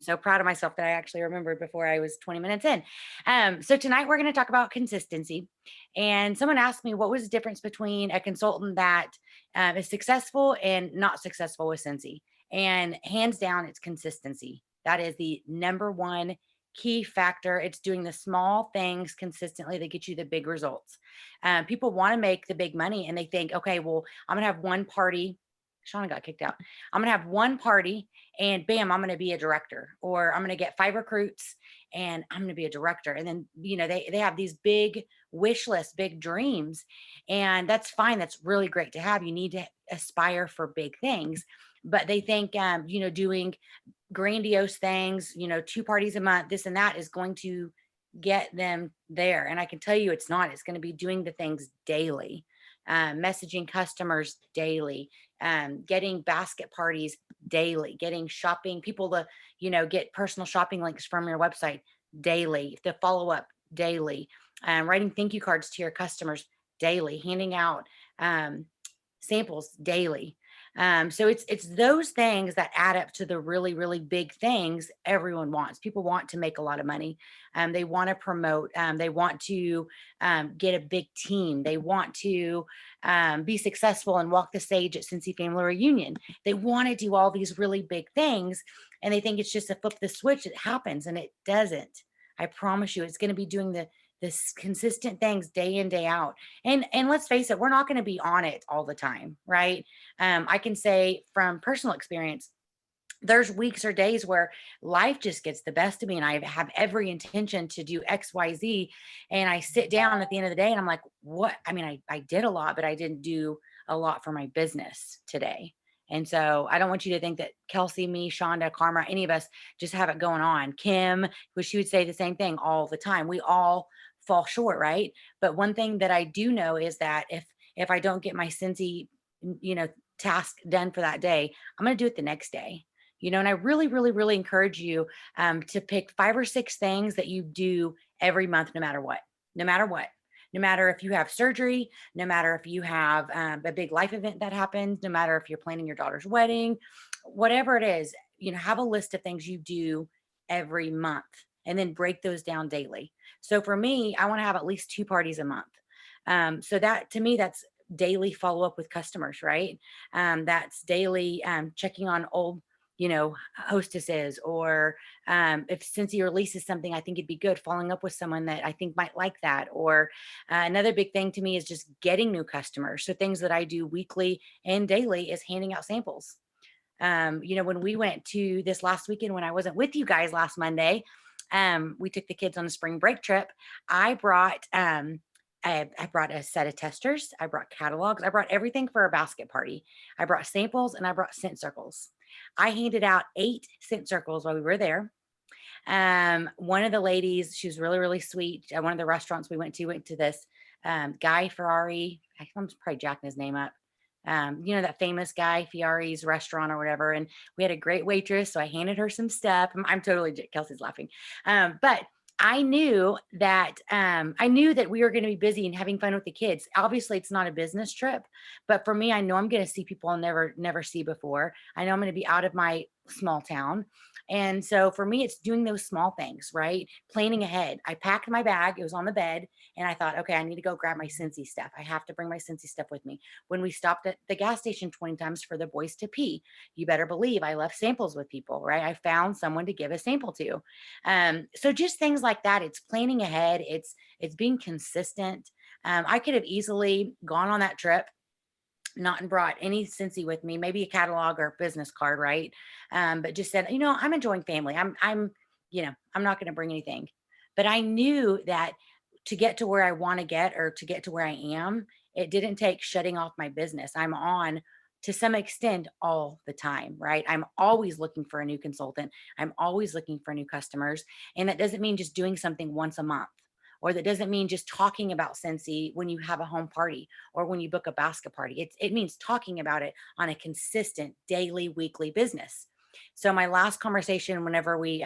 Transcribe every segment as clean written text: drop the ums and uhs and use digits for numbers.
so proud of myself that I actually remembered before I was 20 minutes in. So tonight we're going to talk about consistency. And someone asked me what was the difference between a consultant that is successful and not successful with Cincy. And hands down, it's consistency. That is the number one key factor. It's doing the small things consistently that get you the big results. People want to make the big money and they think, okay, well, I'm going to have one party. Shauna got kicked out. I'm going to have one party and bam, I'm going to be a director, or I'm going to get 5 recruits and I'm going to be a director. And then, they have these big wish lists, big dreams, and that's fine. That's really great to have. You need to aspire for big things, but they think, doing grandiose things, 2 parties a month, this and that is going to get them there. And I can tell you it's not. It's going to be doing the things daily, messaging customers daily, getting basket parties daily, getting shopping people to, get personal shopping links from your website daily, the follow up daily, writing thank you cards to your customers daily, handing out samples daily. So it's those things that add up to the really, really big things everyone wants. People want to make a lot of money. They want to promote. They want to get a big team. They want to be successful and walk the stage at Cincy Family Reunion. They want to do all these really big things, and they think it's just a flip the switch. It happens, and it doesn't. I promise you, it's going to be doing this consistent things day in day out. And let's face it, we're not going to be on it all the time, right? I can say from personal experience, there's weeks or days where life just gets the best of me and I have every intention to do XYZ. And I sit down at the end of the day and I'm like, what? I mean, I did a lot, but I didn't do a lot for my business today. And so I don't want you to think that Kelsey, me, Shonda, Karma, any of us just have it going on. Kim, who she would say the same thing all the time. We all fall short, right? But one thing that I do know is that if I don't get my Cincy, task done for that day, I'm going to do it the next day. And I really, really, really encourage you to pick 5 or 6 things that you do every month, no matter what, no matter what, no matter if you have surgery, no matter if you have a big life event that happens, no matter if you're planning your daughter's wedding, whatever it is, have a list of things you do every month and then break those down daily. So for me, I want to have at least 2 parties a month. So that to me, that's daily follow up with customers, right? That's daily checking on old, hostesses, or if since he releases something, I think it'd be good following up with someone that I think might like that. Or another big thing to me is just getting new customers. So things that I do weekly and daily is handing out samples. When we went to this last weekend, when I wasn't with you guys last Monday, we took the kids on a spring break trip. I brought I brought a set of testers. I brought catalogs. I brought everything for a basket party. I brought samples and I brought scent circles. I handed out 8 scent circles while we were there. One of the ladies, she was really, really sweet. At one of the restaurants we went to this Guy Ferrari. I'm probably jacking his name up. That famous Guy Fieri's restaurant or whatever. And we had a great waitress. So I handed her some stuff. I'm totally, Kelsey's laughing. But I knew that we were going to be busy and having fun with the kids. Obviously, it's not a business trip, but for me, I know I'm going to see people I'll never see before. I know I'm going to be out of my small town. And so for me, it's doing those small things, right? Planning ahead. I packed my bag, it was on the bed, and I thought, okay, I need to go grab my Cincy stuff. I have to bring my Cincy stuff with me. When we stopped at the gas station 20 times for the boys to pee, you better believe I left samples with people, right? I found someone to give a sample to. So just things like that. It's planning ahead. It's being consistent. I could have easily gone on that trip, not and brought any Cincy with me, maybe a catalog or a business card, right? But just said, I'm enjoying family. I'm not going to bring anything. But I knew that to get to where I want to get, or to get to where I am, it didn't take shutting off my business. I'm on to some extent all the time, right? I'm always looking for a new consultant. I'm always looking for new customers. And that doesn't mean just doing something once a month, or that doesn't mean just talking about Cincy when you have a home party or when you book a basket party. It means talking about it on a consistent daily, weekly business. So my last conversation, whenever we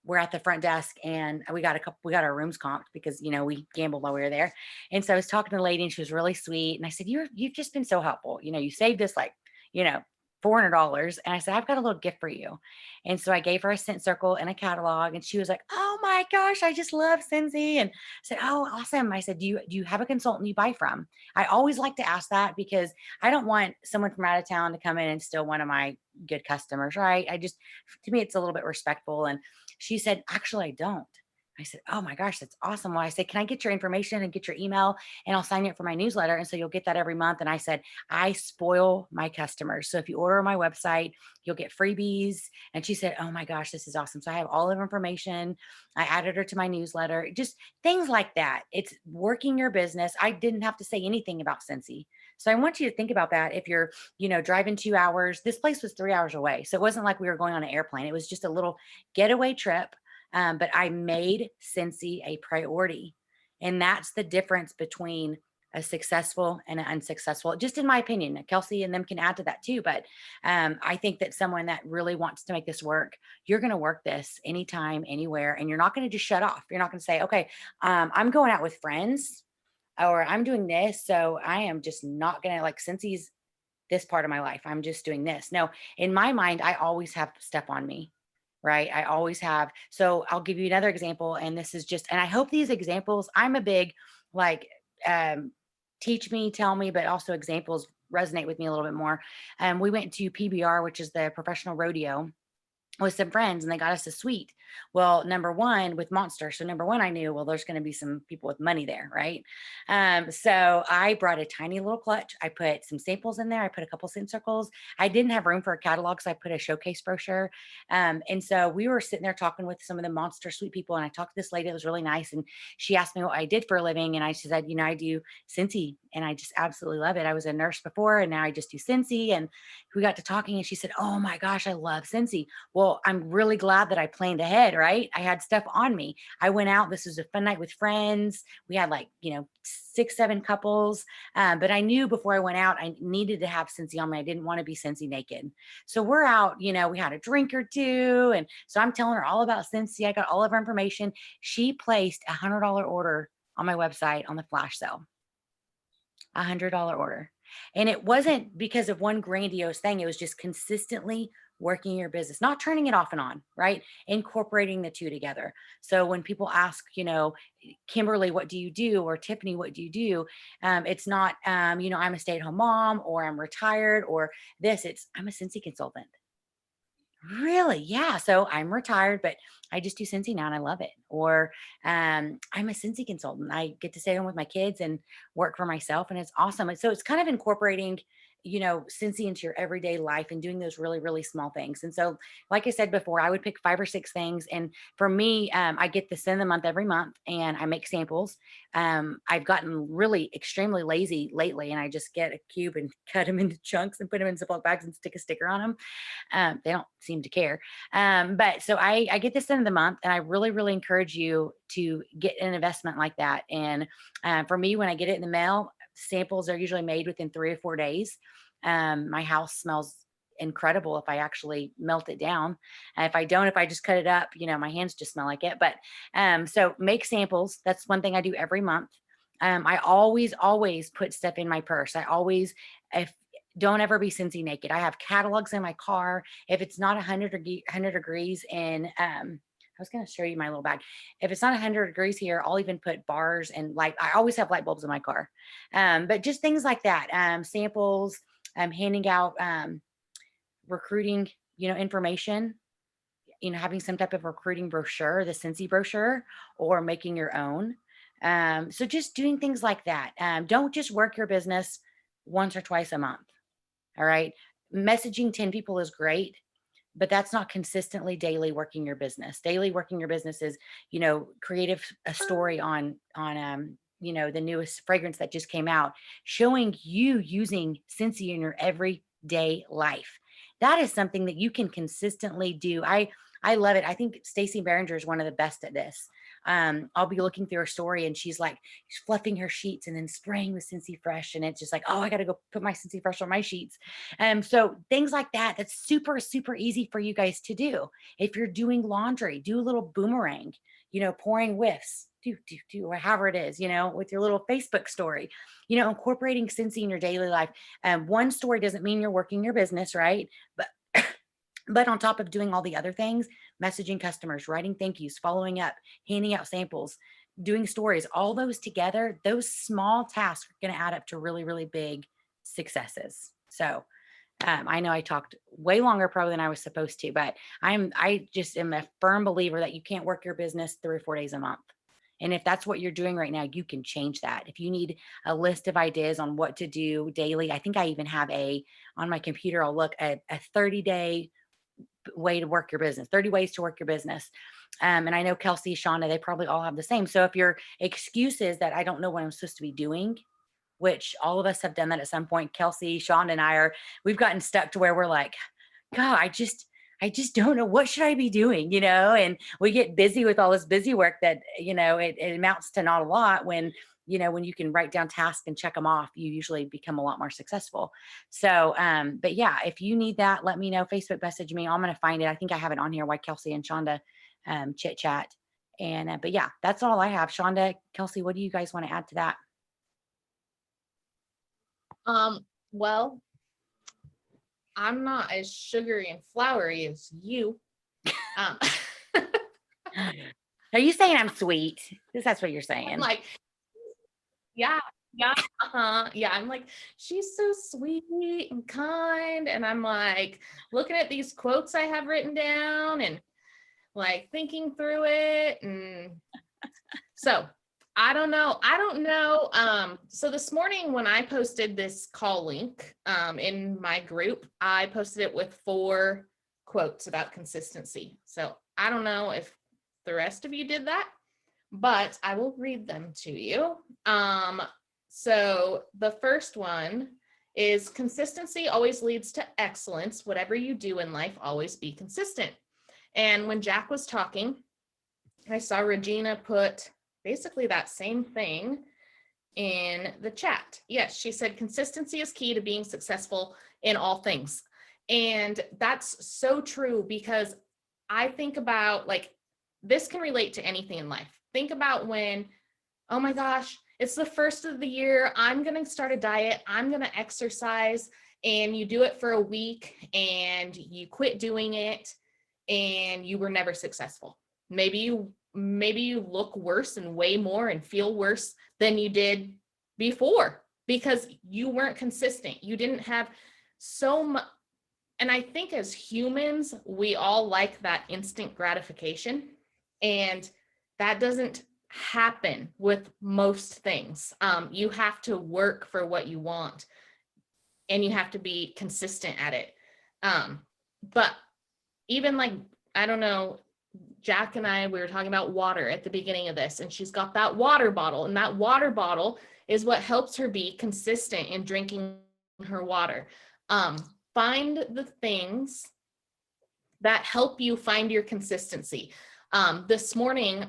were at the front desk and we got our rooms comped because we gambled while we were there. And so I was talking to the lady and she was really sweet. And I said, you've just been so helpful. You saved us like, you know, $400. And I said, I've got a little gift for you. And so I gave her a scent circle and a catalog. And she was like, oh my gosh, I just love Scentsy. And I said, oh, awesome. I said, do you have a consultant you buy from? I always like to ask that because I don't want someone from out of town to come in and steal one of my good customers, right? To me, it's a little bit respectful. And she said, actually, I don't. I said, oh my gosh, that's awesome. Well, I said, can I get your information and get your email and I'll sign you up for my newsletter? And so you'll get that every month. And I said, I spoil my customers. So if you order on my website, you'll get freebies. And she said, oh my gosh, this is awesome. So I have all of her information. I added her to my newsletter, just things like that. It's working your business. I didn't have to say anything about Scentsy. So I want you to think about that. If you're, driving 2 hours, this place was 3 hours away. So it wasn't like we were going on an airplane. It was just a little getaway trip. But I made Scentsy a priority. And that's the difference between a successful and an unsuccessful, just in my opinion. Kelsey and them can add to that too. But I think that someone that really wants to make this work, you're going to work this anytime, anywhere, and you're not going to just shut off. You're not going to say, okay, I'm going out with friends or I'm doing this. So I am just not going to like Scentsy's this part of my life. I'm just doing this. No, in my mind, I always have stuff on me, right? I always have. So I'll give you another example. And this is just, and I hope these examples, I'm a big like, um, teach me, tell me, but also examples resonate with me a little bit more. We went to PBR, which is the professional rodeo with some friends and they got us a suite. Well, number one with Monster. So number one, I knew, well, there's going to be some people with money there. Right. So I brought a tiny little clutch. I put some samples in there. I put a couple scent circles. I didn't have room for a catalog. So I put a showcase brochure. And so we were sitting there talking with some of the Monster suite people. And I talked to this lady that was really nice. And she asked me what I did for a living. And I said, I do Scentsy and I just absolutely love it. I was a nurse before and now I just do Scentsy. And we got to talking and she said, oh my gosh, I love Scentsy. Well, I'm really glad that I planned ahead, right? I had stuff on me. I went out. This was a fun night with friends. We had like, 6, 7 couples. But I knew before I went out, I needed to have Scentsy on me. I didn't want to be Scentsy naked. So we're out, we had a drink or two. And so I'm telling her all about Scentsy. I got all of her information. She placed $100 order on my website on the flash sale. $100 order. And it wasn't because of one grandiose thing. It was just consistently working your business, not turning it off and on, right? Incorporating the two together. So when people ask, Kimberly, what do you do? Or Tiffany, what do you do? It's not, I'm a stay-at-home mom or I'm retired or this, I'm a Scentsy consultant. Really? Yeah. So I'm retired, but I just do Scentsy now and I love it. Or I'm a Scentsy consultant. I get to stay home with my kids and work for myself, and it's awesome. And so it's kind of incorporating, Scentsy into your everyday life and doing those really, really small things. And so, like I said before, I would pick 5 or 6 things. And for me, I get the scent of the month every month and I make samples. I've gotten really extremely lazy lately, and I just get a cube and cut them into chunks and put them in Ziploc bags and stick a sticker on them. They don't seem to care. But so I get this end of the month, and I really, really encourage you to get an investment like that. And for me, when I get it in the mail, samples are usually made within 3 or 4 days. My house smells incredible if I actually melt it down. If I don't, if I just cut it up, my hands just smell like it. But so make samples. That's one thing I do every month. I always put stuff in my purse. I always, if don't ever be Scentsy naked. I have catalogs in my car. If it's not 100 degrees in, I was going to show you my little bag. If it's not 100 degrees here, I'll even put bars and light. I always have light bulbs in my car. But just things like that. Samples, handing out, recruiting, information, having some type of recruiting brochure, the Scentsy brochure, or making your own. So just doing things like that. Don't just work your business once or twice a month. All right. Messaging 10 people is great, but that's not consistently daily working your business. Daily working your business is, creative a story on the newest fragrance that just came out, showing you using Scentsy in your everyday life. That is something that you can consistently do. I love it. I think Stacey Barringer is one of the best at this. I'll be looking through her story and she's fluffing her sheets and then spraying with Scentsy Fresh. And it's just like, oh, I got to go put my Scentsy Fresh on my sheets. So things like that, that's super, super easy for you guys to do. If you're doing laundry, do a little boomerang, pouring whiffs. or however it is, with your little Facebook story, incorporating Scentsy in your daily life. One story doesn't mean you're working your business, right? But but on top of doing all the other things, messaging customers, writing thank yous, following up, handing out samples, doing stories, all those together, those small tasks are going to add up to really, really big successes. So I know I talked way longer probably than I was supposed to, but I just am a firm believer that you can't work your business 3 or 4 days a month. And if that's what you're doing right now, you can change that. If you need a list of ideas on what to do daily, I think I even have on my computer, I'll look at a 30-day way to work your business, 30 ways to work your business. And I know Kelsey, Shonda, they probably all have the same. So if your excuse is that I don't know what I'm supposed to be doing, which all of us have done that at some point, Kelsey, Shonda, and we've gotten stuck to where we're like, God, I just don't know, what should I be doing, and we get busy with all this busy work that, it amounts to not a lot when you can write down tasks and check them off, you usually become a lot more successful. So, but yeah, if you need that, let me know. Facebook message me. I'm going to find it. I think I have it on here. Why Kelsey and Shonda chit chat. And, but yeah, that's all I have. Shonda, Kelsey, what do you guys want to add to that? Well, I'm not as sugary and flowery as you. Are you saying I'm sweet? Because that's what you're saying. I'm like, yeah, yeah. I'm like, she's so sweet and kind. And I'm like looking at these quotes I have written down and like thinking through it. And so I don't know. So this morning when I posted this call link in my group, I posted it with 4 quotes about consistency. So I don't know if the rest of you did that, but I will read them to you. So the first one is consistency always leads to excellence. Whatever you do in life, always be consistent. And when Jack was talking, I saw Regina put basically that same thing in the chat. Yes, she said consistency is key to being successful in all things. And that's so true, because I think about, like, this can relate to anything in life. Think about when, oh my gosh, it's the first of the year, I'm going to start a diet, I'm going to exercise, and you do it for a week and you quit doing it and you were never successful. Maybe you look worse and weigh more and feel worse than you did before because you weren't consistent. You didn't have so much. And I think as humans, we all like that instant gratification, and that doesn't happen with most things. You have to work for what you want, and you have to be consistent at it. But even like, I don't know, Jack and I, we were talking about water at the beginning of this, and she's got that water bottle, and that water bottle is what helps her be consistent in drinking her water. Find the things that help you find your consistency. This morning,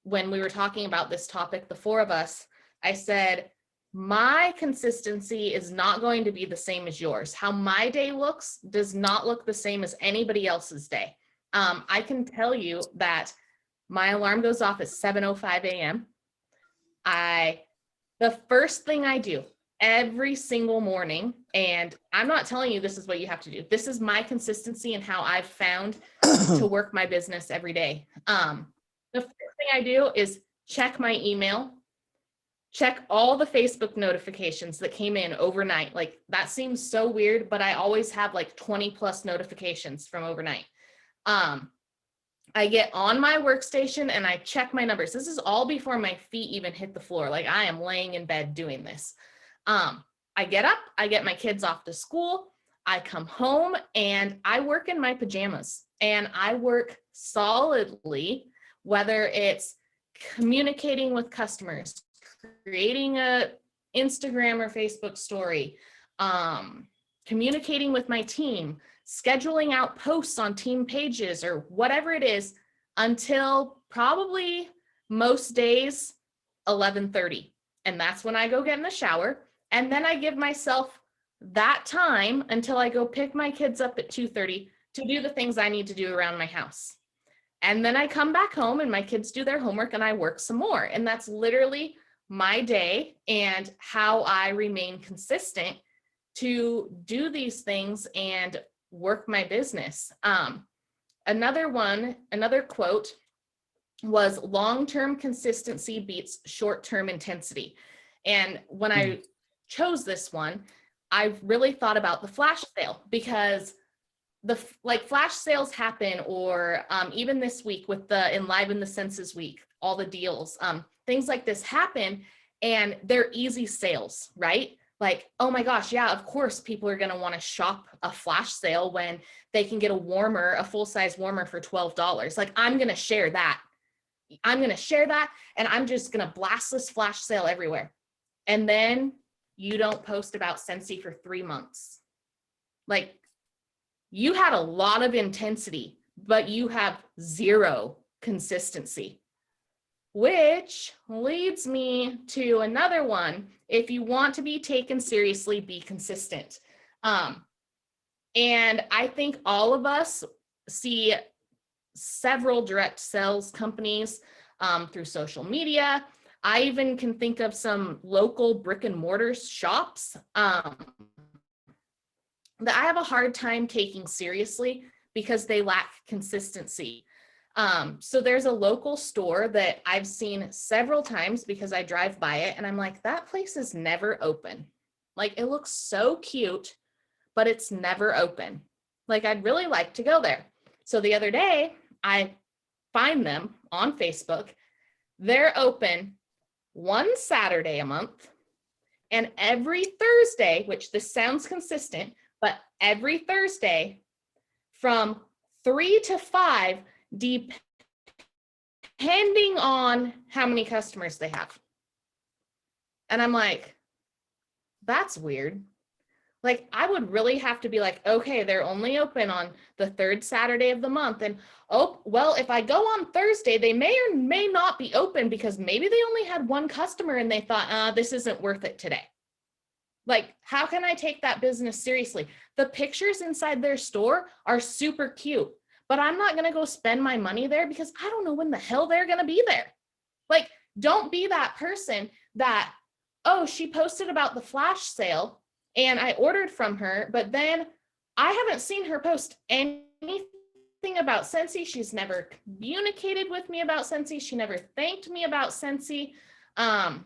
when we were talking about this topic, the 4 of us, I said, my consistency is not going to be the same as yours. How my day looks does not look the same as anybody else's day. I can tell you that my alarm goes off at 7:05 a.m. The first thing I do every single morning, and I'm not telling you this is what you have to do. This is my consistency and how I've found to work my business every day. The first thing I do is check my email, check all the Facebook notifications that came in overnight. Like, that seems so weird, but I always have like 20 plus notifications from overnight. I get on my workstation and I check my numbers. This is all before my feet even hit the floor. Like, I am laying in bed doing this. I get up, I get my kids off to school, I come home, and I work in my pajamas, and I work solidly, whether it's communicating with customers, creating a Instagram or Facebook story, communicating with my team, scheduling out posts on team pages or whatever it is, until probably most days 11:30. And that's when I go get in the shower. And then I give myself that time until I go pick my kids up at 2:30 to do the things I need to do around my house. And then I come back home and my kids do their homework and I work some more. And that's literally my day and how I remain consistent to do these things and work my business. Another quote was long-term consistency beats short-term intensity. And when I chose this one, I really thought about the flash sale, because flash sales happen, or even this week with the Enliven the Senses week, all the deals, things like this happen, and they're easy sales, right? Like, oh my gosh, yeah, of course people are going to want to shop a flash sale when they can get a full-size warmer for $12. Like, I'm going to share that. And I'm just going to blast this flash sale everywhere. And then you don't post about Scentsy for 3 months. Like, you had a lot of intensity, but you have zero consistency. Which leads me to another one. If you want to be taken seriously, be consistent. And I think all of us see several direct sales companies through social media. I even can think of some local brick and mortar shops that I have a hard time taking seriously because they lack consistency. So there's a local store that I've seen several times because I drive by it and I'm like, that place is never open. Like, it looks so cute, but it's never open. Like, I'd really like to go there. So the other day I find them on Facebook. They're open one Saturday a month, and every Thursday, which this sounds consistent, but every Thursday from 3 to 5, depending on how many customers they have. And I'm like, that's weird. Like, I would really have to be like, okay, they're only open on the 3rd Saturday of the month. And, oh, well, if I go on Thursday, they may or may not be open because maybe they only had one customer and they thought, this isn't worth it today. Like, how can I take that business seriously? The pictures inside their store are super cute, but I'm not going to go spend my money there because I don't know when the hell they're going to be there. Like, don't be that person that, oh, she posted about the flash sale and I ordered from her, but then I haven't seen her post anything about Scentsy. She's never communicated with me about Scentsy. She never thanked me about Scentsy. Oh,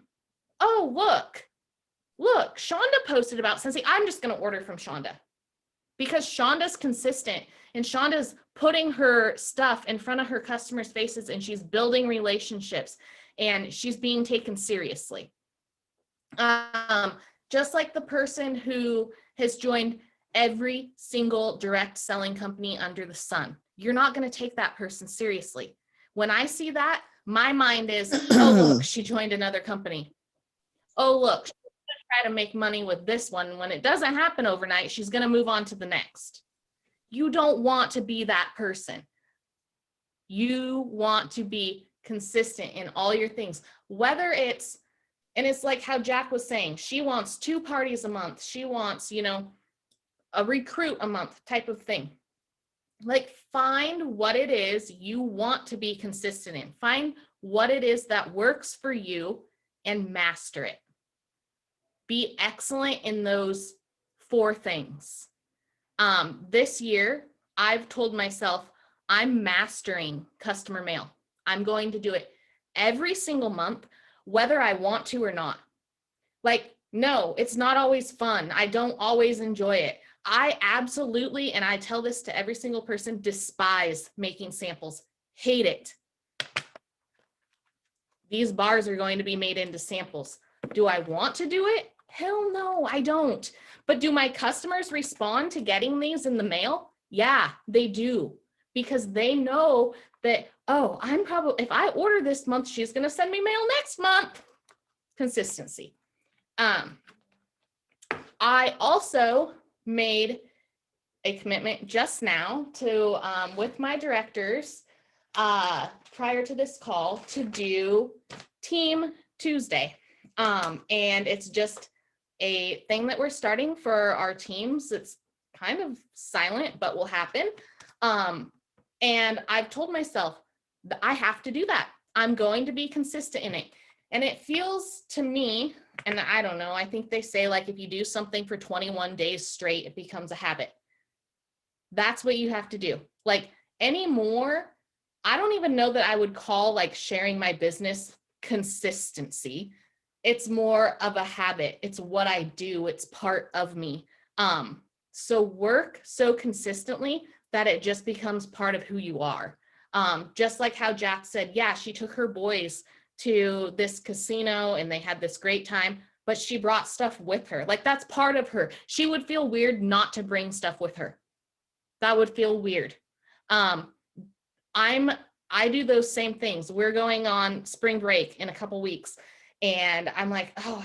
look, Shonda posted about Scentsy. I'm just going to order from Shonda because Shonda's consistent and Shonda's putting her stuff in front of her customers' faces and she's building relationships and she's being taken seriously. Just like the person who has joined every single direct selling company under the sun. You're not going to take that person seriously. When I see that, my mind is, oh, look, she joined another company. Oh, look, she's going to try to make money with this one. When it doesn't happen overnight, she's going to move on to the next. You don't want to be that person. You want to be consistent in all your things, whether it's, and it's like how Jack was saying, she wants 2 parties a month. She wants, a recruit a month type of thing. Like, find what it is you want to be consistent in. Find what it is that works for you and master it. Be excellent in those 4 things. This year, I've told myself I'm mastering customer mail. I'm going to do it every single month, whether I want to or not. Like, no, it's not always fun. I don't always enjoy it. I absolutely, and I tell this to every single person, despise making samples. Hate it. These bars are going to be made into samples. Do I want to do it? Hell no, I don't. But do my customers respond to getting these in the mail? Yeah, they do. Because they know that, oh, if I order this month, she's going to send me mail next month. Consistency. I also made a commitment just now to, with my directors, prior to this call, to do Team Tuesday. And it's just a thing that we're starting for our teams. It's kind of silent, but will happen. And I've told myself, I have to do that. I'm going to be consistent in it. And it feels to me, and I don't know, I think they say like if you do something for 21 days straight, it becomes a habit. That's what you have to do. Like anymore, I don't even know that I would call like sharing my business consistency. It's more of a habit. It's what I do. It's part of me. So work so consistently that it just becomes part of who you are. Just like how Jack said, yeah, she took her boys to this casino and they had this great time, but she brought stuff with her. Like that's part of her. She would feel weird not to bring stuff with her. That would feel weird. I do those same things. We're going on spring break in a couple weeks. And I'm like, oh,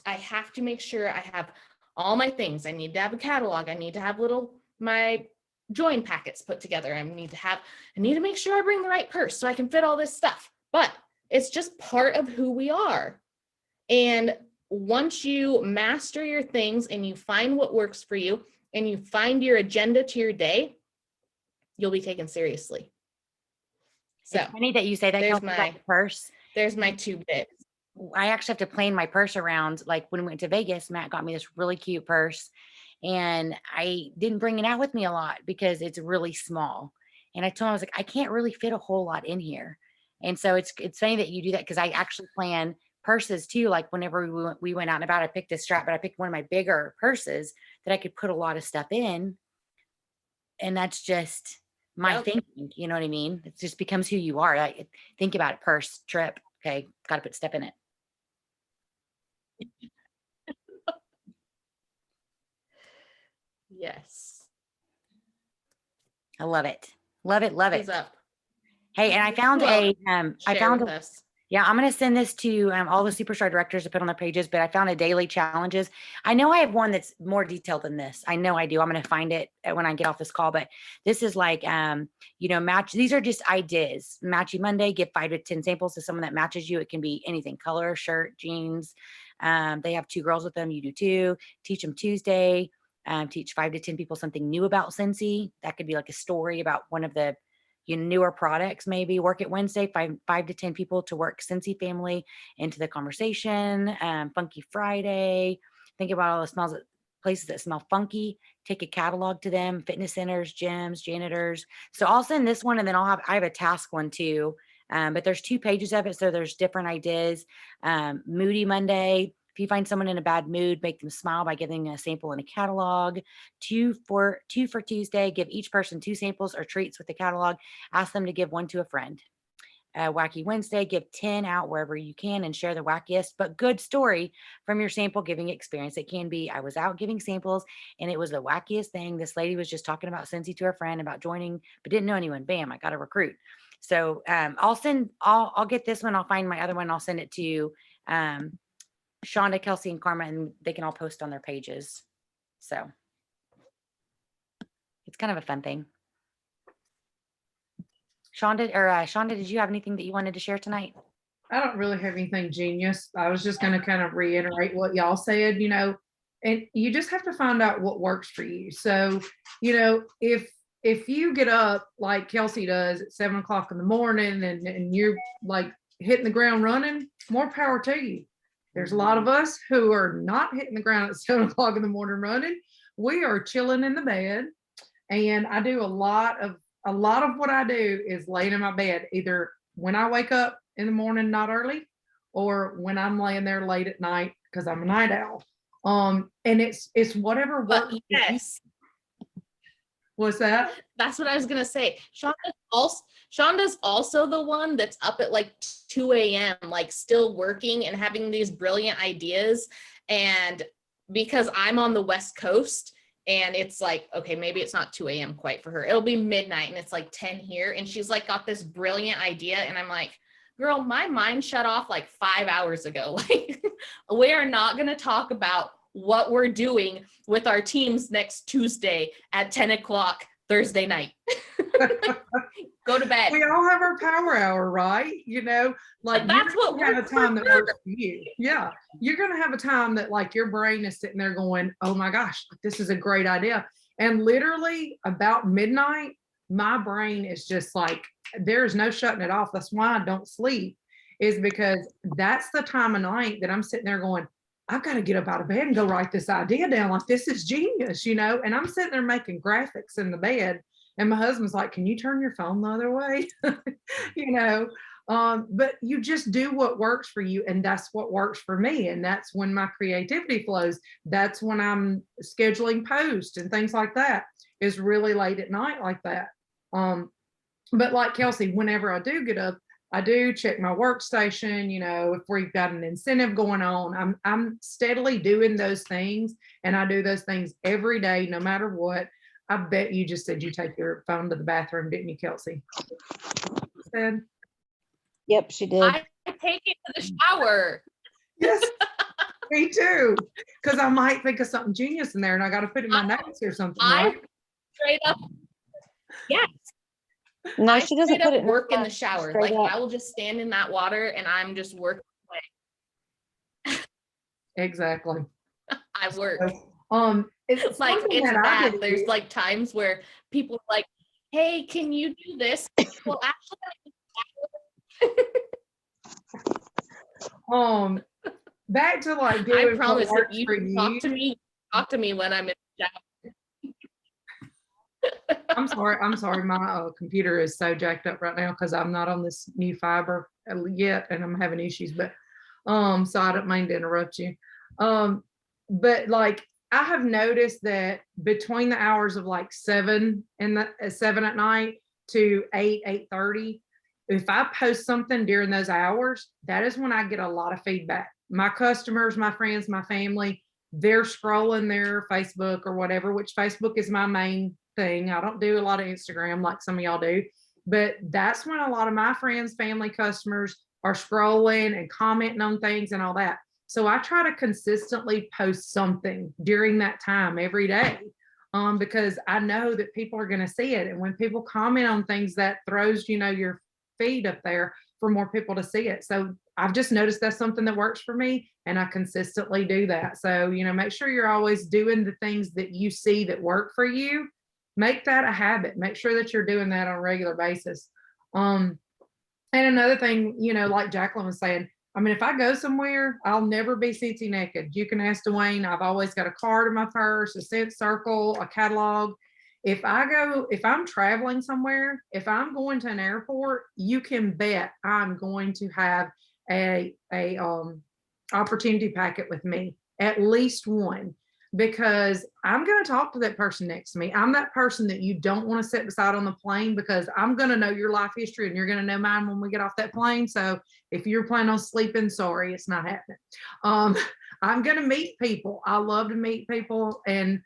I have to make sure I have all my things. I need to have a catalog. I need to have my join packets put together. I need to make sure I bring the right purse so I can fit all this stuff. But it's just part of who we are. And once you master your things and you find what works for you and you find your agenda to your day, you'll be taken seriously. So it's funny that you say that. there's Kelsey, about the purse. There's my 2 bits. I actually have to plan my purse around. Like when we went to Vegas, Matt got me this really cute purse and I didn't bring it out with me a lot because it's really small. And I told him, I was like, I can't really fit a whole lot in here. And so it's funny that you do that because I actually plan purses too. Like whenever we went out and about, I picked a strap, but I picked one of my bigger purses that I could put a lot of stuff in. And that's just my thinking. You know what I mean? It just becomes who you are. Like think about it, purse, trip. Okay. Got to put stuff in it. Yes. I love it. Love it. Love it. Who's up? Hey, and I found yeah, I'm going to send this to all the Superstar directors to put on their pages, but I found a daily challenges. I know I have one that's more detailed than this. I know I do. I'm going to find it when I get off this call, but this is like, these are just ideas. Matchy Monday, give 5 to 10 samples to someone that matches you. It can be anything, color, shirt, jeans. They have 2 girls with them. You do 2. Teach them Tuesday. Teach 5 to 10 people something new about Scentsy. That could be like a story about one of the newer products. Maybe work at Wednesday, 5 to 10 people to work Scentsy family into the conversation. Funky Friday. Think about all the places that smell funky. Take a catalog to them. Fitness centers, gyms, janitors. So I'll send this one, and then I have a task one too. But there's 2 pages of it, so there's different ideas. Moody Monday. If you find someone in a bad mood, make them smile by giving a sample in a catalog. 2 for Tuesday, give each person 2 samples or treats with the catalog. Ask them to give 1 to a friend. Wacky Wednesday, give 10 out wherever you can and share the wackiest but good story from your sample giving experience. It can be, I was out giving samples and it was the wackiest thing. This lady was just talking about Scentsy to her friend about joining, but didn't know anyone. Bam, I got a recruit. So I'll get this one. I'll find my other one. I'll send it to Shonda, Kelsey, and Karma, and they can all post on their pages. So it's kind of a fun thing. Shonda, did you have anything that you wanted to share tonight? I don't really have anything genius. I was just going to kind of reiterate what y'all said, and you just have to find out what works for you. So, if you get up like Kelsey does at 7 o'clock in the morning and you're like hitting the ground running, more power to you. There's a lot of us who are not hitting the ground at 7 o'clock in the morning running. We are chilling in the bed. And I do a lot of what I do is laying in my bed, either when I wake up in the morning, not early, or when I'm laying there late at night, because I'm a night owl. And it's whatever works. Yes. What's that? That's what I was gonna say. Shonda's also the one that's up at like 2 a.m. like still working and having these brilliant ideas. And because I'm on the West Coast and it's like, okay, maybe it's not 2 a.m. quite for her. It'll be midnight and it's like 10 here. And she's like got this brilliant idea. And I'm like, girl, my mind shut off like 5 hours ago. Like we are not gonna talk about what we're doing with our teams next Tuesday at 10 o'clock Thursday night. Go to bed. We all have our power hour, right? Like that's what have a time that works for you. Yeah. You're going to have a time that like your brain is sitting there going, oh my gosh, this is a great idea. And literally about midnight, my brain is just like, there's no shutting it off. That's why I don't sleep, is because that's the time of night that I'm sitting there going, I've got to get up out of bed and go write this idea down. Like, this is genius, you know? And I'm sitting there making graphics in the bed. And my husband's like, can you turn your phone the other way? You know, but you just do what works for you. And that's what works for me. And that's when my creativity flows. That's when I'm scheduling posts and things like that, is really late at night like that. But like Kelsey, whenever I do get up, I do check my workstation, you know, if we've got an incentive going on. I'm steadily doing those things, and I do those things every day, no matter what. I bet you just said you take your phone to the bathroom, didn't you, Kelsey? Said, Yep, she did. I take it to the shower. yes, me too. Because I might think of something genius in there, and I got to put in my notes or something. I Right? straight up, yes. No, I she doesn't straight put up it work in the phone, shower. straight Like, up. I will just stand in that water and I'm just working away. Exactly. I work. It's Like, something it's that I bad. do. There's like times where people are like, hey, can you do this? Well, Um, back to like I doing what promise if works you for talk to me when I'm in the shower. I'm sorry. My computer is so jacked up right now because I'm not on this new fiber yet, and I'm having issues. But so I don't mean to interrupt you. But like, I have noticed that between the hours of like 7 at night to 8:30, if I post something during those hours, that is when I get a lot of feedback. My customers, my friends, my family, they're scrolling their Facebook or whatever, which Facebook is my main thing. I don't do a lot of Instagram like some of y'all do, but that's when a lot of my friends, family, customers are scrolling and commenting on things and all that. So I try to consistently post something during that time every day, because I know that people are going to see it. And when people comment on things, that throws, you know, your feed up there for more people to see it. So I've just noticed that's something that works for me, and I consistently do that. So, you know, make sure you're always doing the things that you see that work for you. Make that a habit. Make sure that you're doing that on a regular basis. And another thing, you know, like Jacqueline was saying, I mean, if I go somewhere, I'll never be Cincy naked. You can ask Dwayne. I've always got a card in my purse, a scent circle, a catalog. If I'm traveling somewhere, if I'm going to an airport, you can bet I'm going to have a opportunity packet with me, at least one, because I'm going to talk to that person next to me. I'm that person that you don't want to sit beside on the plane, because I'm going to know your life history and you're going to know mine when we get off that plane. So if you're planning on sleeping, sorry, it's not happening. I'm going to meet people. I love to meet people. And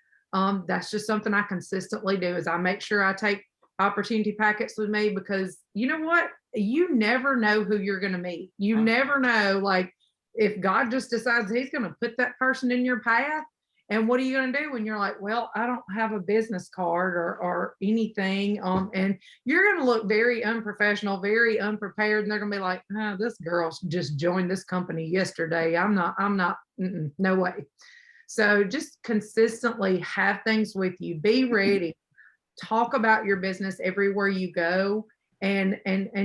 that's just something I consistently do, is I make sure I take opportunity packets with me, because you know what? You never know who you're going to meet. You never know, like, if God just decides he's going to put that person in your path. And what are you going to do when you're like, well, I don't have a business card or anything? And you're going to look very unprofessional, very unprepared. And they're going to be like, oh, this girl just joined this company yesterday. I'm not, no way. So just consistently have things with you. Be ready. Talk about your business everywhere you go, and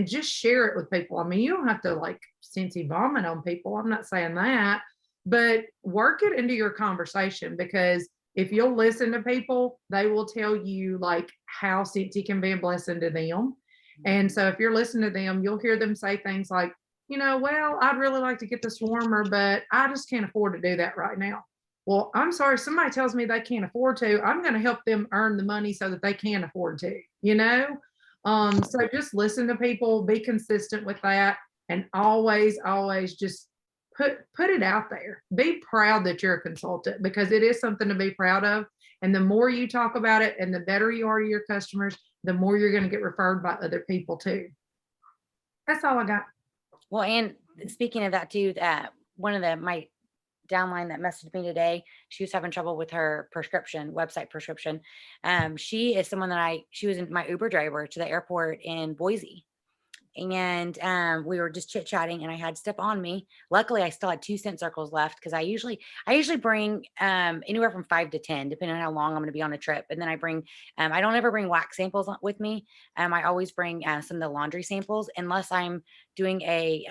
just share it with people. I mean, you don't have to like Cincy vomit on people. I'm not saying that, but work it into your conversation, because if you'll listen to people, they will tell you like how Cincy can be a blessing to them. And so if you're listening to them, you'll hear them say things like, you know, well, I'd really like to get this warmer, but I just can't afford to do that right now. Well, I'm sorry, somebody tells me they can't afford to, I'm going to help them earn the money so that they can afford to, you know? So just listen to people, be consistent with that, and always just put it out there. Be proud that you're a consultant, because it is something to be proud of. And the more you talk about it and the better you are to your customers, the more you're going to get referred by other people too. That's all I got. Well, and speaking of that too, one of my downline that messaged me today, she was having trouble with her website prescription. She is someone that she was my Uber driver to the airport in Boise. and we were just chit chatting, and I had stuff on me. Luckily, I still had 2 scent circles left because I usually bring anywhere from 5 to 10, depending on how long I'm going to be on a trip. And then I bring I don't ever bring wax samples with me. I always bring some of the laundry samples unless I'm doing a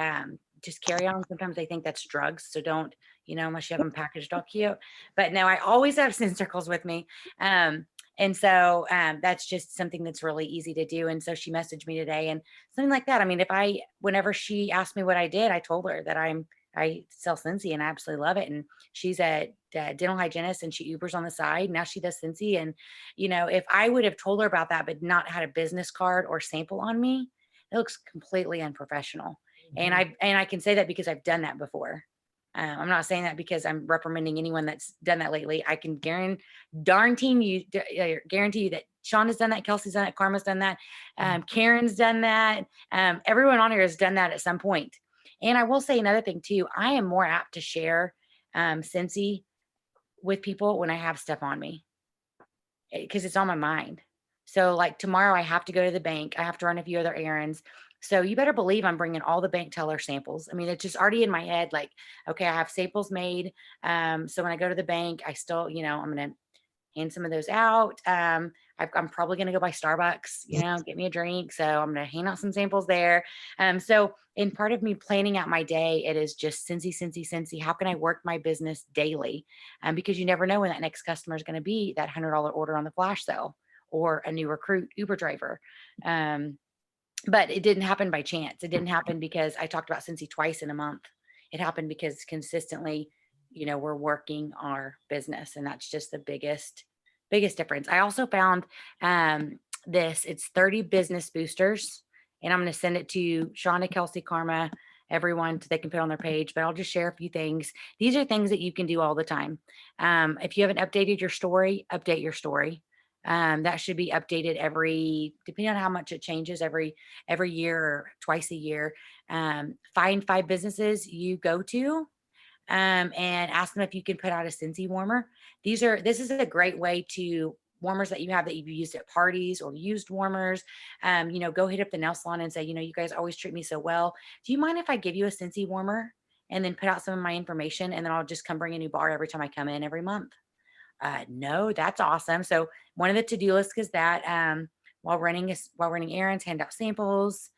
just carry on. Sometimes they think that's drugs, so don't, unless you have them packaged all cute. But no, I always have scent circles with me. And so that's just something that's really easy to do. And so she messaged me today and something like that. I mean, whenever she asked me what I did, I told her that I sell Scentsy and I absolutely love it. And she's a dental hygienist and she Ubers on the side. Now she does Scentsy. And, if I would have told her about that, but not had a business card or sample on me, it looks completely unprofessional. And I can say that because I've done that before. I'm not saying that because I'm reprimanding anyone that's done that lately. I can guarantee you that Sean has done that, Kelsey's done that, Karma's done that, Karen's done that. Everyone on here has done that at some point. And I will say another thing too. I am more apt to share Scentsy with people when I have stuff on me because it's on my mind. So like tomorrow I have to go to the bank. I have to run a few other errands. So you better believe I'm bringing all the bank teller samples. I mean, it's just already in my head, like, okay, I have samples made. So when I go to the bank, I still, I'm going to hand some of those out. I'm probably going to go by Starbucks, get me a drink. So I'm going to hand out some samples there. So in part of me planning out my day, it is just Scentsy. How can I work my business daily? Because you never know when that next customer is going to be that $100 order on the flash sale or a new recruit Uber driver. But it didn't happen by chance. It didn't happen because I talked about Scentsy twice in a month. It happened because consistently, we're working our business, and that's just the biggest difference. I also found it's 30 business boosters, and I'm going to send it to Shauna, Kelsey, Karma, everyone so they can put on their page, but I'll just share a few things. These are things that you can do all the time. If you haven't updated your story, update your story. That should be updated depending on how much it changes every year or twice a year. Find 5 businesses you go to and ask them if you can put out a Scentsy warmer. This is a great way to warmers that you have that you've used at parties or used warmers. Go hit up the nail salon and say, you guys always treat me so well. Do you mind if I give you a Scentsy warmer and then put out some of my information, and then I'll just come bring a new bar every time I come in every month? No, that's awesome. So one of the to-do lists is that while running errands, hand out samples,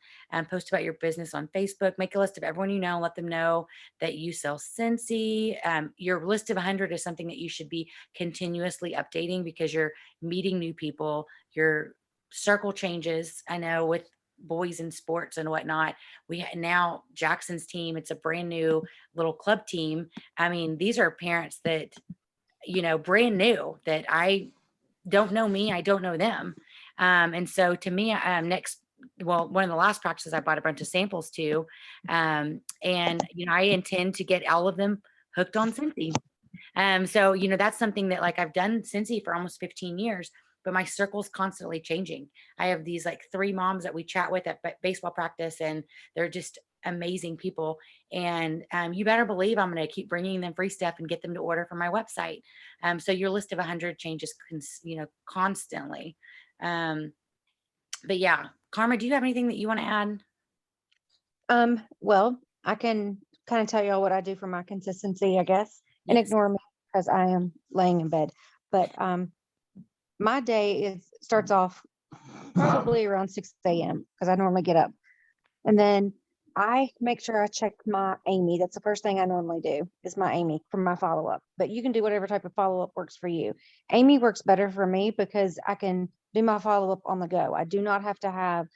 post about your business on Facebook, make a list of everyone you know, let them know that you sell Scentsy. Your list of 100 is something that you should be continuously updating because you're meeting new people. Your circle changes. I know with boys in sports and whatnot, now Jackson's team, it's a brand new little club team. I mean, these are parents that brand new that I don't know me, I don't know them. And so to me, one of the last practices I bought a bunch of samples to, and I intend to get all of them hooked on Scentsy. So that's something that like I've done Scentsy for almost 15 years, but my circle's constantly changing. I have these like 3 moms that we chat with at baseball practice, and they're just amazing people. And you better believe I'm going to keep bringing them free stuff and get them to order from my website. So your list of 100 changes, constantly. But yeah, Karma, do you have anything that you want to add? Well, I can kind of tell y'all what I do for my consistency, I guess, and Yes. ignore me because I am laying in bed. But my day starts off probably around 6 a.m. because I normally get up. And then I make sure I check my Amy. That's the first thing I normally do is my Amy for my follow-up. But you can do whatever type of follow-up works for you. Amy works better for me because I can do my follow-up on the go. I do not have to have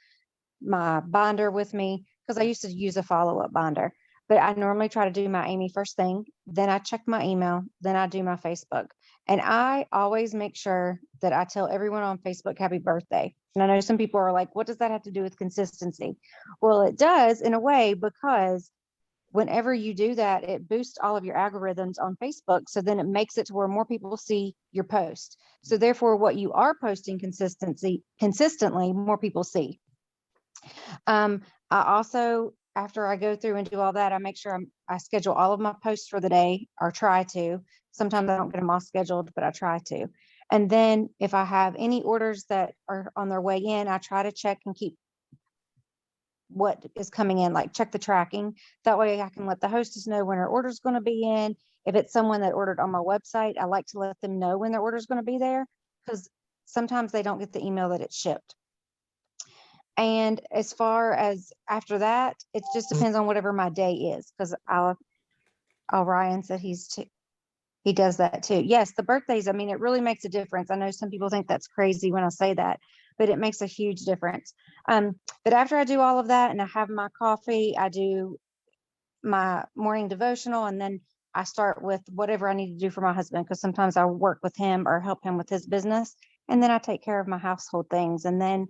my binder with me because I used to use a follow-up binder. But I normally try to do my Amy first thing. Then I check my email. Then I do my Facebook. And I always make sure that I tell everyone on Facebook happy birthday. And I know some people are like, what does that have to do with consistency? Well, it does in a way, because whenever you do that, it boosts all of your algorithms on Facebook. So then it makes it to where more people see your post. So therefore, what you are posting consistently, more people see. I also, after I go through and do all that, I make sure I schedule all of my posts for the day, or try to. Sometimes I don't get them all scheduled, but I try to. And then if I have any orders that are on their way in, I try to check and keep what is coming in, like check the tracking. That way I can let the hostess know when her order is going to be in. If it's someone that ordered on my website, I like to let them know when their order is going to be there, because sometimes they don't get the email that it's shipped. And as far as after that, it just depends on whatever my day is, because Ryan said he does that too. Yes, the birthdays, I mean, it really makes a difference. I know some people think that's crazy when I say that, but it makes a huge difference. But after I do all of that and I have my coffee, I do my morning devotional, and then I start with whatever I need to do for my husband, because sometimes I work with him or help him with his business. And then I take care of my household things. And then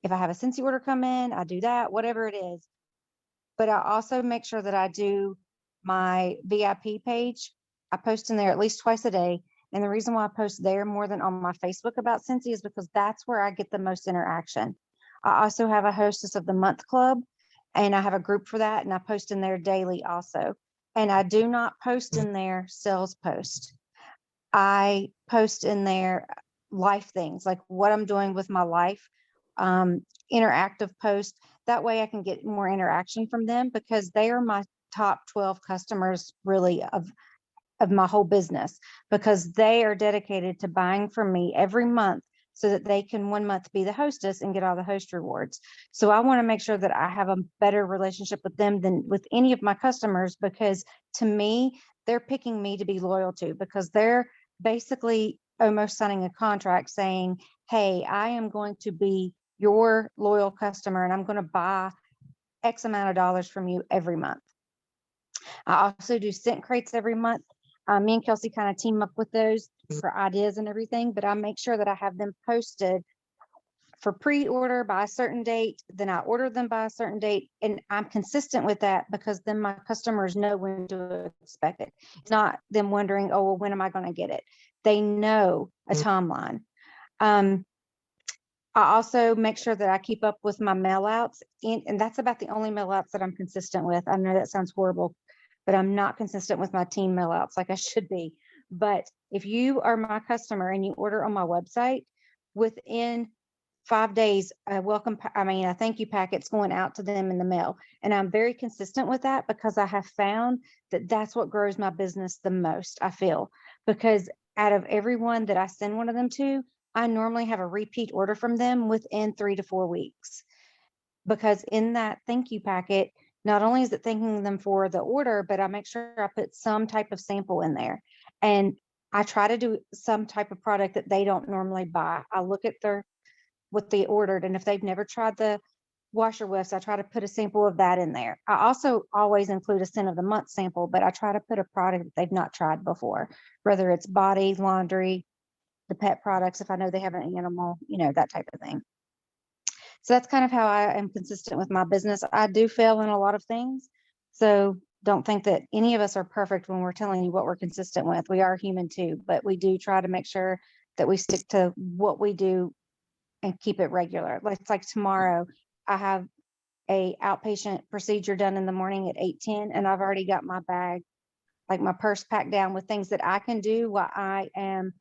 if I have a Scentsy order come in, I do that, whatever it is. But I also make sure that I do my VIP page. I post in there at least twice a day. And the reason why I post there more than on my Facebook about Scentsy is because that's where I get the most interaction. I also have a Hostess of the Month club, and I have a group for that, and I post in there daily also. And I do not post in there sales post. I post in there life things, like what I'm doing with my life, interactive post. That way I can get more interaction from them, because they are my top 12 customers really of my whole business, because they are dedicated to buying from me every month so that they can one month be the hostess and get all the host rewards. So I want to make sure that I have a better relationship with them than with any of my customers, because to me, they're picking me to be loyal to, because they're basically almost signing a contract saying, hey, I am going to be your loyal customer and I'm going to buy X amount of dollars from you every month. I also do scent crates every month. Me and Kelsey kind of team up with those for ideas and everything, but I make sure that I have them posted for pre-order by a certain date. Then I order them by a certain date, and I'm consistent with that, because then my customers know when to expect it. It's not them wondering, oh, well, when am I going to get it? They know a timeline. I also make sure that I keep up with my mail outs, and that's about the only mail outs that I'm consistent with. I know that sounds horrible, but I'm not consistent with my team mail outs like I should be. But if you are my customer and you order on my website, within 5 days, a thank you packet's going out to them in the mail. And I'm very consistent with that, because I have found that that's what grows my business the most, I feel, because out of everyone that I send one of them to, I normally have a repeat order from them within 3 to 4 weeks, because in that thank you packet, not only is it thanking them for the order, but I make sure I put some type of sample in there. And I try to do some type of product that they don't normally buy. I look at what they ordered, and if they've never tried the washer whiffs, I try to put a sample of that in there. I also always include a scent of the month sample, but I try to put a product that they've not tried before, whether it's body, laundry, the pet products, if I know they have an animal, that type of thing. So that's kind of how I am consistent with my business. I do fail in a lot of things. So don't think that any of us are perfect when we're telling you what we're consistent with. We are human too, but we do try to make sure that we stick to what we do and keep it regular. Like tomorrow, I have a outpatient procedure done in the morning at 8:10, and I've already got my bag, like my purse packed down with things that I can do while I am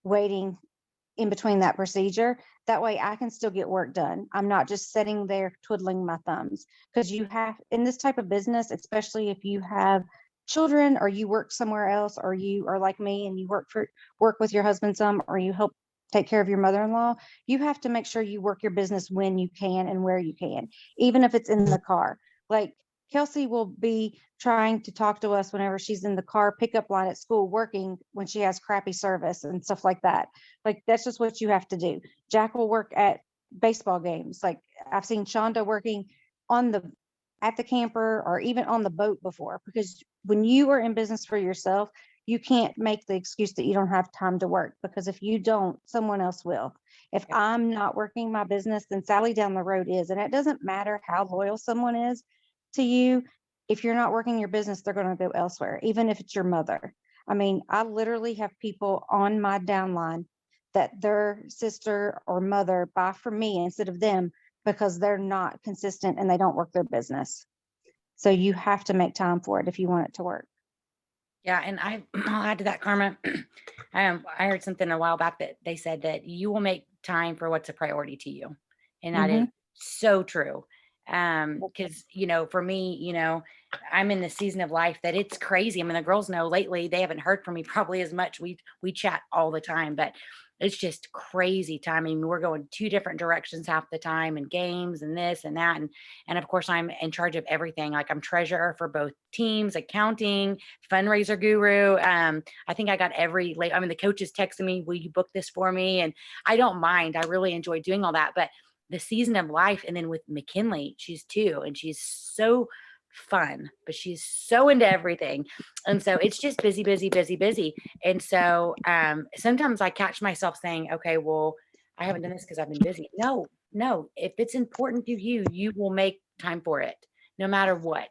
waiting in between that procedure. That way I can still get work done. I'm not just sitting there twiddling my thumbs, because you have, in this type of business, especially if you have children or you work somewhere else, or you are like me and you work with your husband some, or you help take care of your mother-in-law, you have to make sure you work your business when you can and where you can, even if it's in the car. Like Kelsey will be trying to talk to us whenever she's in the car pickup line at school working, when she has crappy service and stuff like that. Like, that's just what you have to do. Jack will work at baseball games. Like, I've seen Shonda working at the camper or even on the boat before, because when you are in business for yourself, you can't make the excuse that you don't have time to work, because if you don't, someone else will. If I'm not working my business, then Sally down the road is. And it doesn't matter how loyal someone is to you. If you're not working your business, they're going to go elsewhere, even if it's your mother. I mean, I literally have people on my downline that their sister or mother buy from me instead of them, because they're not consistent and they don't work their business. So you have to make time for it if you want it to work. Yeah, and I'll add to that, Karma. I heard something a while back that they said that you will make time for what's a priority to you, and that is so true. Because, for me, I'm in the season of life that it's crazy. I mean, the girls know lately they haven't heard from me probably as much. We chat all the time, but it's just crazy time. I mean, we're going two different directions half the time, and games and this and that. And of course I'm in charge of everything. Like, I'm treasurer for both teams, accounting, fundraiser guru. I think I got the coaches texting me, will you book this for me? And I don't mind. I really enjoy doing all that. But the season of life, and then with McKinley, she's 2 and she's so fun, but she's so into everything. And so it's just busy, busy, busy, busy. And so sometimes I catch myself saying, okay, well, I haven't done this because I've been busy. No, if it's important to you, you will make time for it no matter what.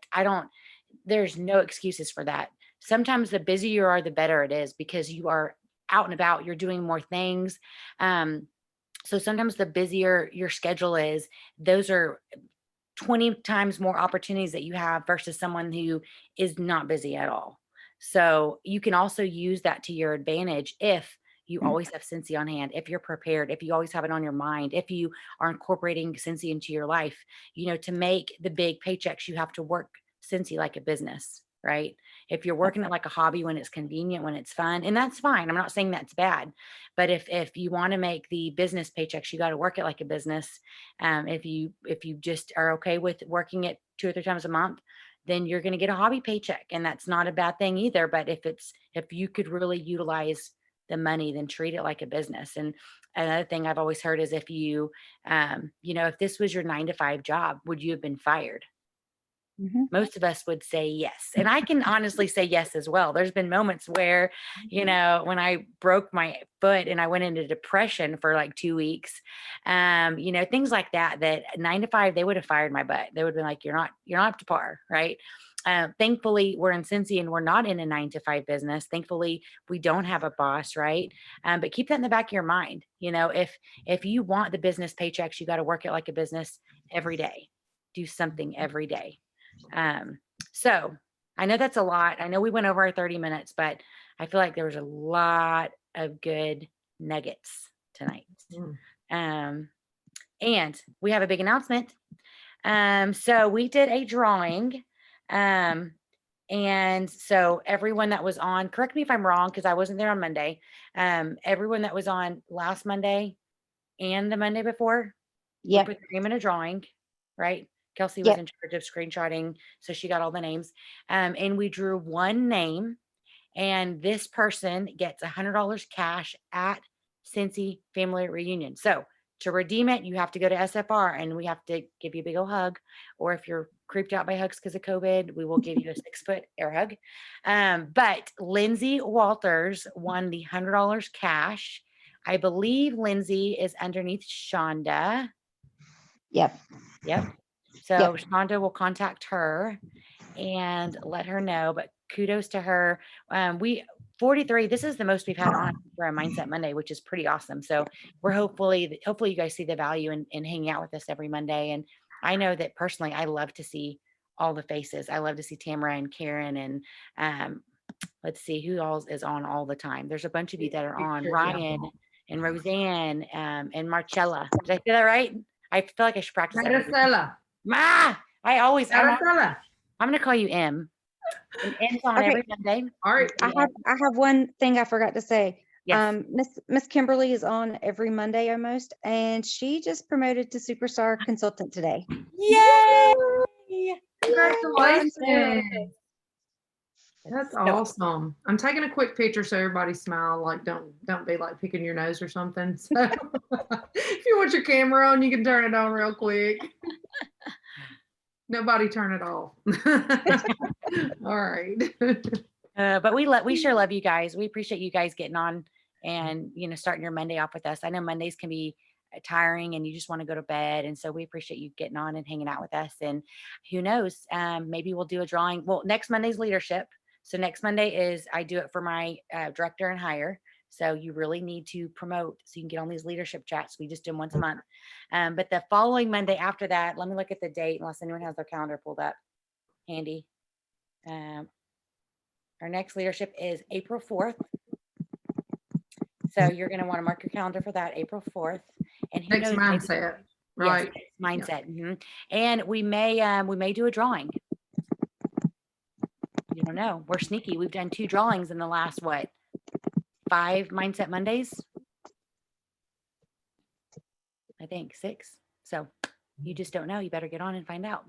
There's no excuses for that. Sometimes the busier you are, the better it is, because you are out and about, you're doing more things. So sometimes the busier your schedule is, those are 20 times more opportunities that you have versus someone who is not busy at all. So you can also use that to your advantage if you always have Scentsy on hand, if you're prepared, if you always have it on your mind, if you are incorporating Scentsy into your life. To make the big paychecks, you have to work Scentsy like a business, right? If you're working it like a hobby, when it's convenient, when it's fun, and that's fine. I'm not saying that's bad, but if you want to make the business paychecks, you got to work it like a business. If you just are okay with working it 2 or 3 times a month, then you're going to get a hobby paycheck, and that's not a bad thing either. But if you could really utilize the money, then treat it like a business. And another thing I've always heard is, if if this was your 9 to 5 job, would you have been fired? Mhm. Most of us would say yes. And I can honestly say yes as well. There's been moments where, when I broke my foot and I went into depression for like 2 weeks, things like that, that 9 to 5, they would have fired my butt. They would have been like, you're not up to par. Right. Thankfully we're in Cincy and we're not in a 9 to 5 business. Thankfully we don't have a boss. Right. But keep that in the back of your mind. If you want the business paychecks, you got to work it like a business every day. Do something every day. So I know that's a lot. I know we went over our 30 minutes, but I feel like there was a lot of good nuggets tonight. And we have a big announcement. So we did a drawing. And so everyone that was on, correct me if I'm wrong, because I wasn't there on Monday. Everyone that was on last Monday and the Monday before, we Yep. put their name in a drawing, right? Kelsey was Yep. in charge of screenshotting, so she got all the names. And we drew one name, and this person gets $100 cash at Cincy Family Reunion. So to redeem it, you have to go to SFR, and we have to give you a big old hug. Or if you're creeped out by hugs because of COVID, we will give you a 6-foot air hug. But Lindsay Walters won the $100 cash. I believe Lindsay is underneath Shonda. Yep. So Shonda will contact her and let her know, but kudos to her. 43, this is the most we've had on for a Mindset Monday, which is pretty awesome. So we're hopefully you guys see the value in hanging out with us every Monday. And I know that personally, I love to see all the faces. I love to see Tamara and Karen, and let's see who else is on all the time. There's a bunch of you that are on, Ryan and Roseanne, and Marcella. Did I say that right? I feel like I should practice that. Maricela. I'm going to call you M. And M's on Okay. every Monday. All right. I have one thing I forgot to say. Yes. Miss Kimberly is on every Monday almost, and she just promoted to superstar consultant today. Yay! Congratulations. That's So- awesome. I'm taking a quick picture so everybody smile. Like, don't be like picking your nose or something. So if you want your camera on, you can turn it on real quick. Nobody turn it off. All right. But we sure love you guys. We appreciate you guys getting on and, starting your Monday off with us. I know Mondays can be tiring and you just want to go to bed. And so we appreciate you getting on and hanging out with us. And who knows, maybe we'll do a drawing. Well, next Monday's leadership. So next Monday is, I do it for my director and hire. So you really need to promote so you can get on these leadership chats. We just do them once a month. But the following Monday after that, let me look at the date unless anyone has their calendar pulled up handy. Our next leadership is April 4th. So you're going to want to mark your calendar for that, April 4th. And who Next knows, mindset. Right. Yes, mindset. And we may do a drawing. You don't know. We're sneaky. We've done 2 drawings in the last 5 Mindset Mondays. I think 6. So you just don't know. You better get on and find out.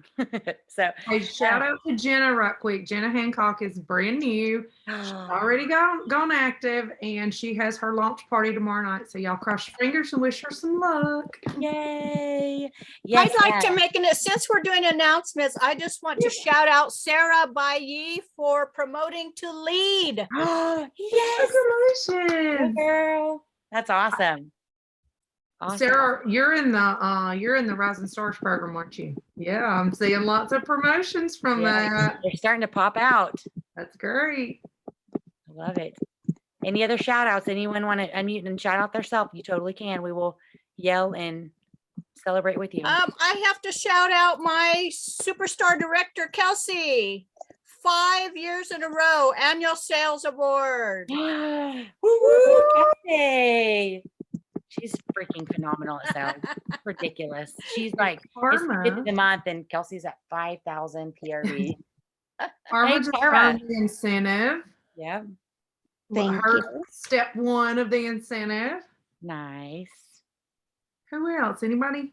So Hey, shout out to Jenna right quick. Jenna Hancock is brand new. She's already gone active, and she has her launch party tomorrow night. So y'all cross your fingers and wish her some luck. yay. Yes. I'd like to make since we're doing announcements, I just want to shout out Sarah Bailly for promoting to lead. Yes. Congratulations. Girl. That's awesome. Awesome. Sarah, you're in the Rising Stars program, aren't you? Yeah, I'm seeing lots of promotions from Yeah, that. they're starting to pop out. That's great. I love it. Any other shout outs? Anyone want to unmute and shout out themselves? You totally can. We will yell and celebrate with you. I have to shout out my superstar director, Kelsey. 5 years in a row, annual sales award. Woo woo, Kelsey. She's freaking phenomenal at sales. Ridiculous. She's like, it's the Karma. 5th of the month and Kelsey's at 5,000 PRV. Karma Hey, just Karma. earned the incentive. Yeah. Thank Her you. step 1 of the incentive. Nice. Who else? Anybody?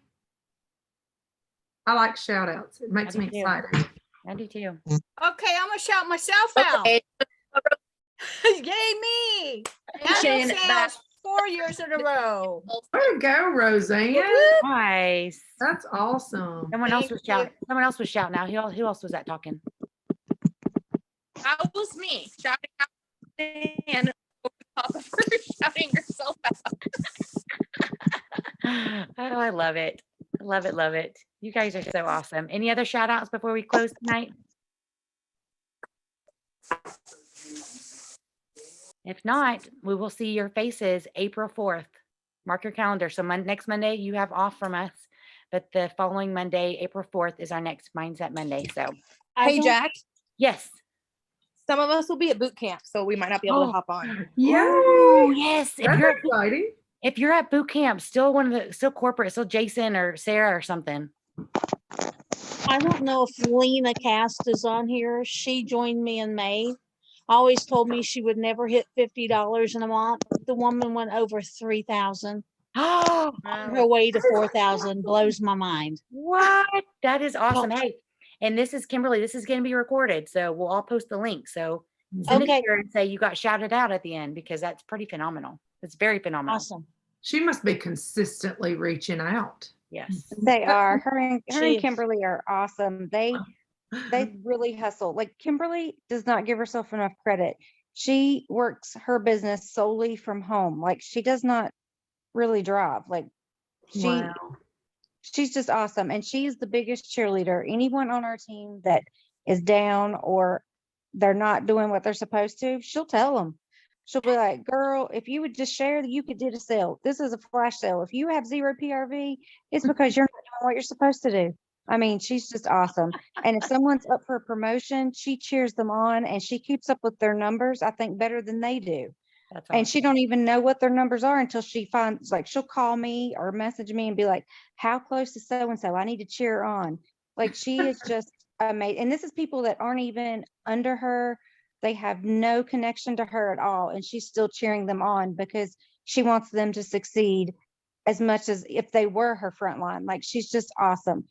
I like shout outs. It makes I do me too. excited. I do too. Okay, I'm gonna shout myself out. Okay. Yay me! Annual Janet, back. sales 4 years in a row. Way to go, Roseanne. Nice. That's awesome. Someone else Thank was you. shouting. Someone else was shouting out. Who else was that talking? That was me shouting out and over the top of her shouting herself out. Oh, I love it. I love it. Love it. You guys are so awesome. Any other shout outs before we close tonight? If not, we will see your faces April 4th. Mark your calendar. So next Monday you have off from us, but the following Monday, April 4th is our next Mindset Monday. So Hey, Jack, yes. some of us will be at boot camp, so we might not be able Oh. to hop on. Yeah. Oh, yes. That's exciting. If you're at boot camp, still corporate, still Jason or Sarah or something. I don't know if Lena Cast is on here. She joined me in May. Always told me she would never hit $50 in a month. The woman went over 3,000. Oh, On her way to 4,000 blows my mind. what? That is awesome. Hey, and this is Kimberly. This is going to be recorded, so we'll all post the link. So send it Okay. here and say you got shouted out at the end because that's pretty phenomenal. It's very phenomenal. Awesome. She must be consistently reaching out. Yes. They are. Her and She- Kimberly are awesome. They really hustle. Like Kimberly does not give herself enough credit. She works her business solely from home. Like she does not really drive. Like Wow. she's just awesome. And she's the biggest cheerleader. Anyone on our team that is down or they're not doing what they're supposed to, she'll tell them. She'll be like, girl, if you would just share that you could do a sale. This is a flash sale. If you have 0 PRV, it's because you're not doing what you're supposed to do. I mean, she's just awesome. And if someone's up for a promotion, she cheers them on and she keeps up with their numbers, I think, better than they do. That's And awesome. she don't even know what their numbers are until she finds, like, she'll call me or message me and be like, how close is so-and-so? I need to cheer her on. Like, she is just amazing. And this is people that aren't even under her. They have no connection to her at all. And she's still cheering them on because she wants them to succeed as much as if they were her front line. Like, she's just awesome.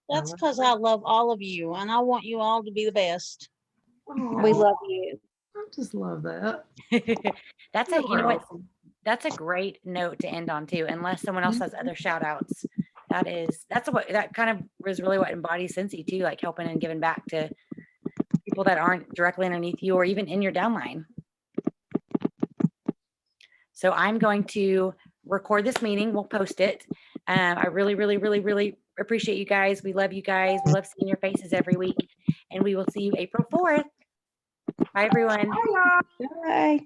That's because I love all of you and I want you all to be the best. We Aw, love you. I just love that. That's a, you know You're what? awesome. That's a great note to end on too, unless someone else has other shout outs. That's what that kind of was really what embodies Cincy too, like helping and giving back to people that aren't directly underneath you or even in your downline. So I'm going to record this meeting. We'll post it. I really, really, really, really appreciate you guys. We love you guys. We love seeing your faces every week. And we will see you April 4th. Bye, everyone. Bye.